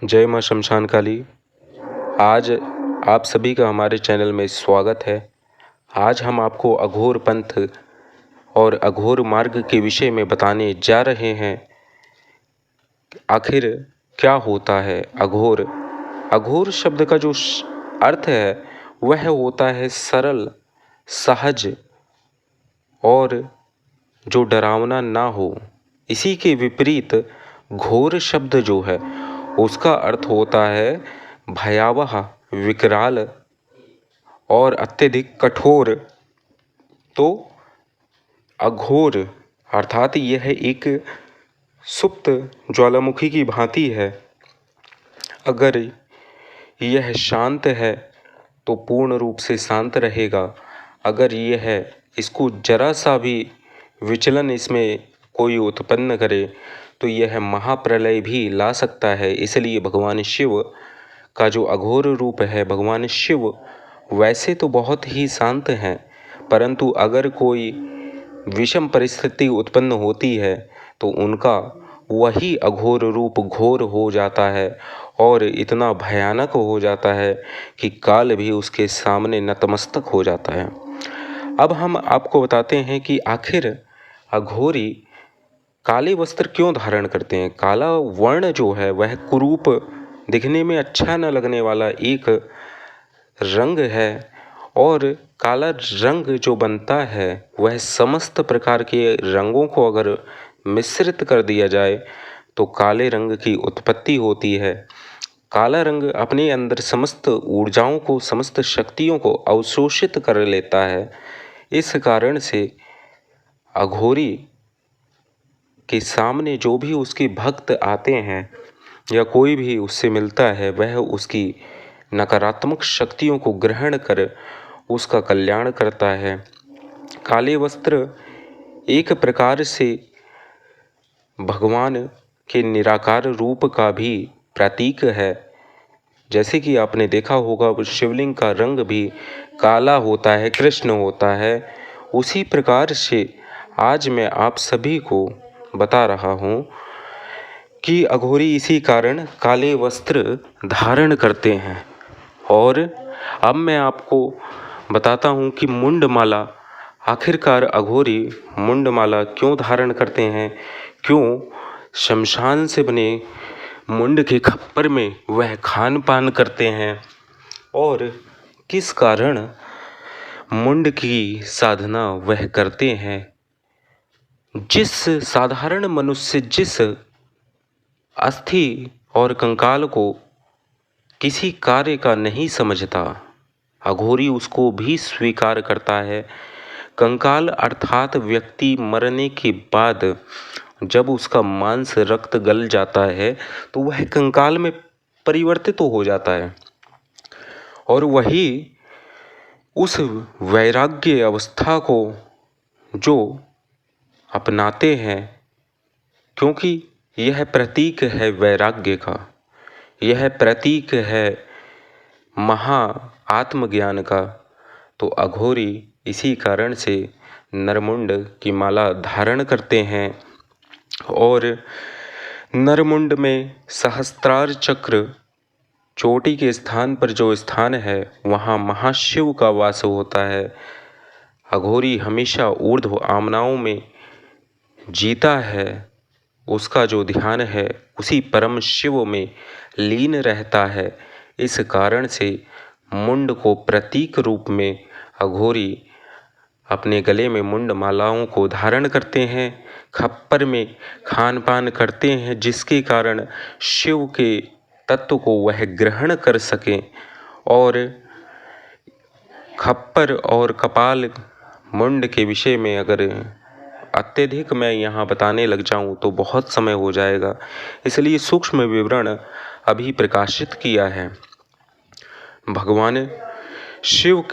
जय माँ शमशान काली। आज आप सभी का हमारे चैनल में स्वागत है। आज हम आपको अघोर पंथ और अघोर मार्ग के विषय में बताने जा रहे हैं। आखिर क्या होता है अघोर? अघोर शब्द का जो अर्थ है वह होता है सरल, सहज और जो डरावना ना हो। इसी के विपरीत घोर शब्द जो है उसका अर्थ होता है भयावह, विकराल और अत्यधिक कठोर। तो अघोर अर्थात यह एक सुप्त ज्वालामुखी की भांति है। अगर यह शांत है तो पूर्ण रूप से शांत रहेगा। अगर यह इसको जरा सा भी विचलन इसमें कोई उत्पन्न करे तो यह महाप्रलय भी ला सकता है। इसलिए भगवान शिव का जो अघोर रूप है, भगवान शिव वैसे तो बहुत ही शांत हैं, परंतु अगर कोई विषम परिस्थिति उत्पन्न होती है तो उनका वही अघोर रूप घोर हो जाता है और इतना भयानक हो जाता है कि काल भी उसके सामने नतमस्तक हो जाता है। अब हम आपको बताते हैं कि आखिर अघोरी काले वस्त्र क्यों धारण करते हैं। काला वर्ण जो है वह कुरूप, दिखने में अच्छा न लगने वाला एक रंग है और काला रंग जो बनता है वह समस्त प्रकार के रंगों को अगर मिश्रित कर दिया जाए तो काले रंग की उत्पत्ति होती है। काला रंग अपने अंदर समस्त ऊर्जाओं को, समस्त शक्तियों को अवशोषित कर लेता है। इस कारण से अघोरी के सामने जो भी उसके भक्त आते हैं या कोई भी उससे मिलता है वह उसकी नकारात्मक शक्तियों को ग्रहण कर उसका कल्याण करता है। काले वस्त्र एक प्रकार से भगवान के निराकार रूप का भी प्रतीक है। जैसे कि आपने देखा होगा शिवलिंग का रंग भी काला होता है, कृष्ण होता है। उसी प्रकार से आज मैं आप सभी को बता रहा हूँ कि अघोरी इसी कारण काले वस्त्र धारण करते हैं। और अब मैं आपको बताता हूँ कि मुंडमाला, आखिरकार अघोरी मुंडमाला क्यों धारण करते हैं, क्यों शमशान से बने मुंड के खप्पर में वह खान पान करते हैं और किस कारण मुंड की साधना वह करते हैं। जिस साधारण मनुष्य जिस अस्थि और कंकाल को किसी कार्य का नहीं समझता, अघोरी उसको भी स्वीकार करता है। कंकाल अर्थात व्यक्ति मरने के बाद जब उसका मांस रक्त गल जाता है तो वह कंकाल में परिवर्तित हो जाता है और वही उस वैराग्य अवस्था को जो अपनाते हैं, क्योंकि यह प्रतीक है वैराग्य का, यह प्रतीक है महा आत्मज्ञान का। तो अघोरी इसी कारण से नरमुंड की माला धारण करते हैं और नरमुंड में सहस्त्रार चक्र चोटी के स्थान पर जो स्थान है वहाँ महाशिव का वास होता है। अघोरी हमेशा ऊर्ध्व आमनाओं में जीता है, उसका जो ध्यान है उसी परम शिव में लीन रहता है। इस कारण से मुंड को प्रतीक रूप में अघोरी अपने गले में मुंड मालाओं को धारण करते हैं, खप्पर में खान पान करते हैं, जिसके कारण शिव के तत्व को वह ग्रहण कर सकें। और खप्पर और कपाल मुंड के विषय में अगर अत्यधिक मैं यहाँ बताने लग जाऊँ तो बहुत समय हो जाएगा, इसलिए सूक्ष्म विवरण अभी प्रकाशित किया है। भगवान शिव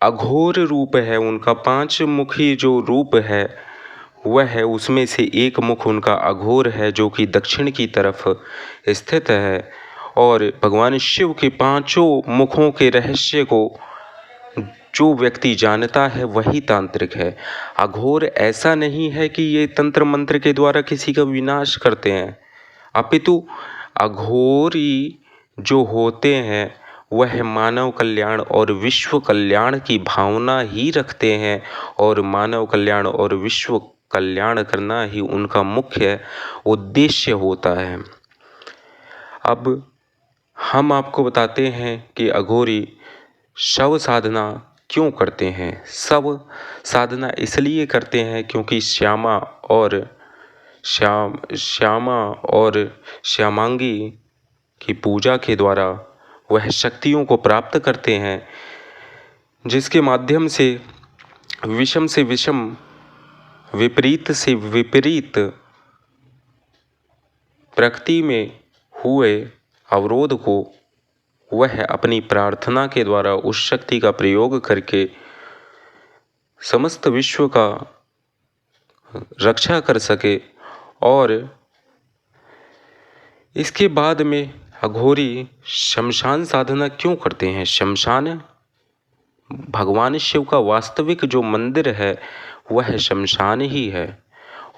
अघोर रूप है, उनका 5 मुखी जो रूप है वह है, उसमें से एक मुख उनका अघोर है जो कि दक्षिण की तरफ स्थित है। और भगवान शिव के 5 मुखों के रहस्य को जो व्यक्ति जानता है वही तांत्रिक है। अघोर ऐसा नहीं है कि ये तंत्र मंत्र के द्वारा किसी का विनाश करते हैं, अपितु अघोरी जो होते हैं वह मानव कल्याण और विश्व कल्याण की भावना ही रखते हैं और मानव कल्याण और विश्व कल्याण करना ही उनका मुख्य उद्देश्य होता है। अब हम आपको बताते हैं कि अघोरी शव साधना क्यों करते हैं। शव साधना इसलिए करते हैं क्योंकि श्यामा और श्यामांगी की पूजा के द्वारा वह शक्तियों को प्राप्त करते हैं, जिसके माध्यम से विषम से विषम, विपरीत से विपरीत प्रकृति में हुए अवरोध को वह अपनी प्रार्थना के द्वारा उस शक्ति का प्रयोग करके समस्त विश्व का रक्षा कर सके। और इसके बाद में अघोरी शमशान साधना क्यों करते हैं। शमशान भगवान शिव का वास्तविक जो मंदिर है वह शमशान ही है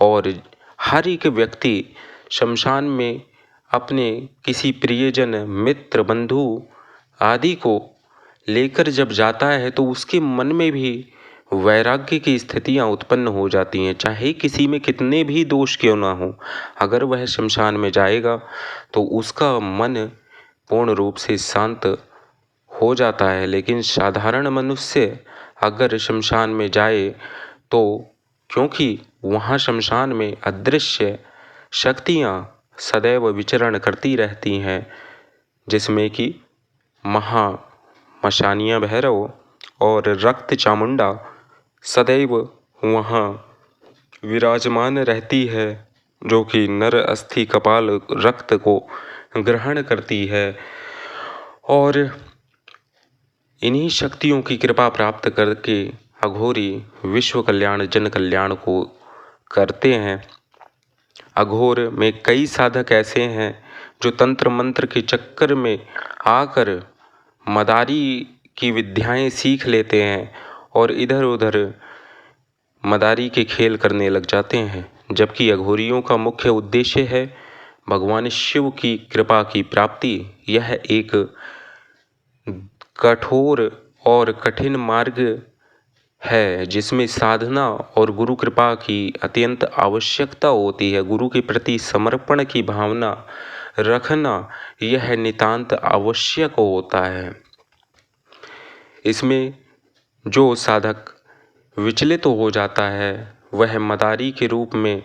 और हर एक व्यक्ति शमशान में अपने किसी प्रियजन, मित्र, बंधु आदि को लेकर जब जाता है तो उसके मन में भी वैराग्य की स्थितियां उत्पन्न हो जाती हैं, चाहे किसी में कितने भी दोष क्यों ना हो। अगर वह शमशान में जाएगा तो उसका मन पूर्ण रूप से शांत हो जाता है। लेकिन साधारण मनुष्य अगर शमशान में जाए तो क्योंकि वहाँ शमशान में अदृश्य शक्तियाँ सदैव विचरण करती रहती हैं, जिसमें कि मशानिया भैरव और रक्त चामुंडा सदैव वहाँ विराजमान रहती है, जो कि नर अस्थि कपाल रक्त को ग्रहण करती है और इन्हीं शक्तियों की कृपा प्राप्त करके अघोरी विश्व कल्याण, जन कल्याण को करते हैं। अघोर में कई साधक ऐसे हैं जो तंत्र मंत्र के चक्कर में आकर मदारी की विद्याएं सीख लेते हैं और इधर उधर मदारी के खेल करने लग जाते हैं, जबकि अघोरियों का मुख्य उद्देश्य है भगवान शिव की कृपा की प्राप्ति। यह एक कठोर और कठिन मार्ग है जिसमें साधना और गुरु कृपा की अत्यंत आवश्यकता होती है। गुरु के प्रति समर्पण की भावना रखना यह नितांत आवश्यक होता है। इसमें जो साधक विचलित हो जाता है वह मदारी के रूप में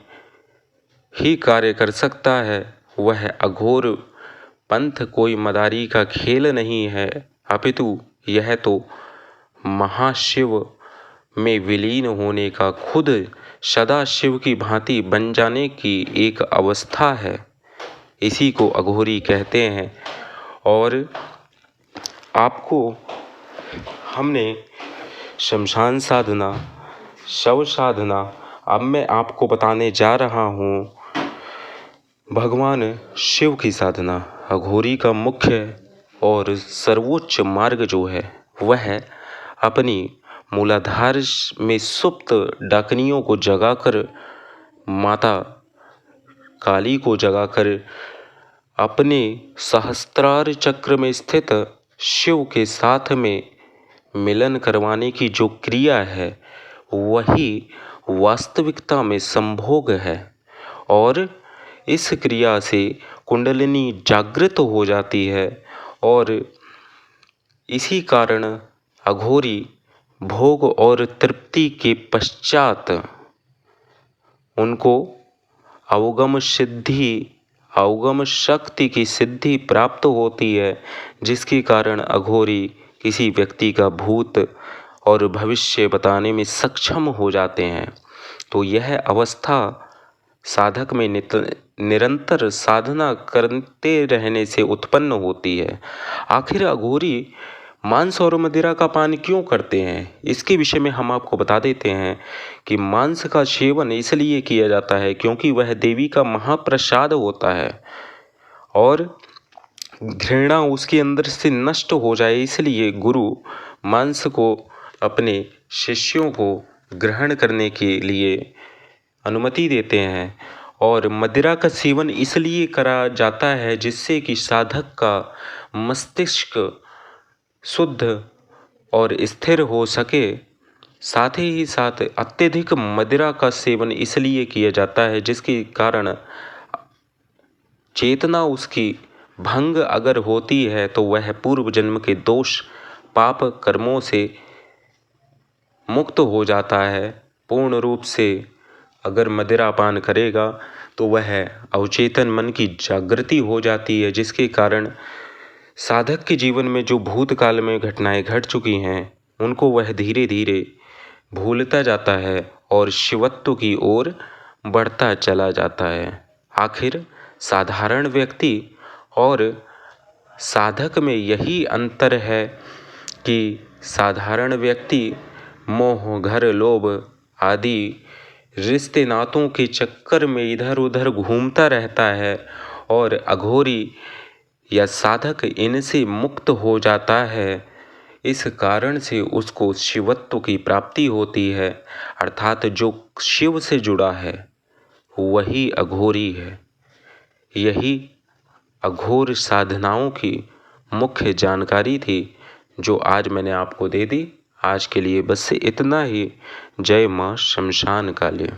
ही कार्य कर सकता है। वह अघोर पंथ कोई मदारी का खेल नहीं है, अपितु यह तो महाशिव में विलीन होने का, खुद सदा शिव की भांति बन जाने की एक अवस्था है। इसी को अघोरी कहते हैं। और आपको हमने शमशान साधना, शव साधना, अब मैं आपको बताने जा रहा हूँ भगवान शिव की साधना। अघोरी का मुख्य और सर्वोच्च मार्ग जो है वह अपनी मूलाधार में सुप्त डाकिनियों को जगाकर, माता काली को जगाकर अपने सहस्त्रार चक्र में स्थित शिव के साथ में मिलन करवाने की जो क्रिया है वही वास्तविकता में संभोग है और इस क्रिया से कुंडलिनी जागृत हो जाती है और इसी कारण अघोरी भोग और तृप्ति के पश्चात उनको अवगम शक्ति की सिद्धि प्राप्त होती है, जिसके कारण अघोरी किसी व्यक्ति का भूत और भविष्य बताने में सक्षम हो जाते हैं। तो यह अवस्था साधक में निरंतर साधना करते रहने से उत्पन्न होती है। आखिर अघोरी मांस और मदिरा का पान क्यों करते हैं, इसके विषय में हम आपको बता देते हैं कि मांस का सेवन इसलिए किया जाता है क्योंकि वह देवी का महाप्रसाद होता है और घृणा उसके अंदर से नष्ट हो जाए, इसलिए गुरु मांस को अपने शिष्यों को ग्रहण करने के लिए अनुमति देते हैं और मदिरा का सेवन इसलिए करा जाता है जिससे कि साधक का मस्तिष्क शुद्ध और स्थिर हो सके। साथ ही साथ अत्यधिक मदिरा का सेवन इसलिए किया जाता है जिसके कारण चेतना उसकी भंग अगर होती है तो वह पूर्व जन्म के दोष पाप कर्मों से मुक्त हो जाता है। पूर्ण रूप से अगर मदिरा पान करेगा तो वह अवचेतन मन की जागृति हो जाती है, जिसके कारण साधक के जीवन में जो भूतकाल में घटनाएं घट चुकी हैं उनको वह धीरे धीरे भूलता जाता है और शिवत्व की ओर बढ़ता चला जाता है। आखिर साधारण व्यक्ति और साधक में यही अंतर है कि साधारण व्यक्ति मोह, घर, लोभ आदि रिश्ते नातों के चक्कर में इधर उधर घूमता रहता है और अघोरी या साधक इनसे मुक्त हो जाता है। इस कारण से उसको शिवत्व की प्राप्ति होती है, अर्थात जो शिव से जुड़ा है वही अघोरी है। यही अघोर साधनाओं की मुख्य जानकारी थी जो आज मैंने आपको दे दी। आज के लिए बस इतना ही। जय मां शमशान काली।